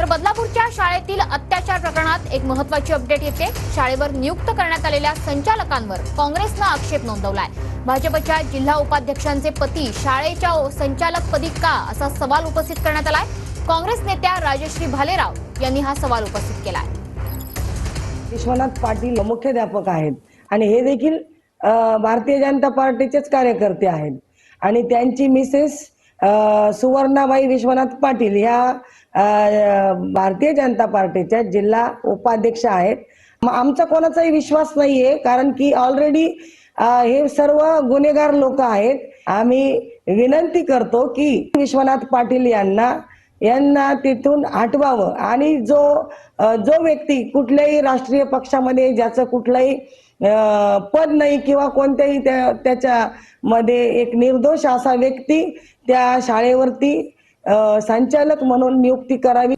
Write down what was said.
तर बदलापूरच्या शाळेतील अत्याचार प्रकरणात एक महत्त्वाची अपडेट येते। शाळेवर नियुक्त करण्यात आलेल्या संचालकांवर काँग्रेसने आक्षेप नोंदवलाय। भाजपच्या जिल्हा उपाध्यक्षांचे पती शाळेच्या संचालकपदी का असा सवाल उपस्थित करण्यात आलाय। काँग्रेस नेत्या राजश्री भालेराव यांनी हा सवाल उपस्थित केलाय। विश्वनाथ पाटील मुख्याध्यापक आहेत आणि हे देखील भारतीय जनता पार्टीचेच कार्यकर्ते आहेत आणि त्यांची मिसेस सुवर्णाबाई विश्वनाथ पाटील ह्या भारतीय जनता पार्टीच्या जिल्हा उपाध्यक्ष आहेत। आमचा कोणाचाही विश्वास नाहीये, कारण की ऑलरेडी हे सर्व गुन्हेगार लोक आहेत। आम्ही विनंती करतो की विश्वनाथ पाटील यांना तिथून हटवावं आणि जो व्यक्ती कुठल्याही राष्ट्रीय पक्षामध्ये ज्याचं कुठलंही पद नाही किंवा कोणत्याही त्याच्यामध्ये एक निर्दोष असा व्यक्ती त्या शाळेवरती संचालक म्हणून नियुक्ती करावी।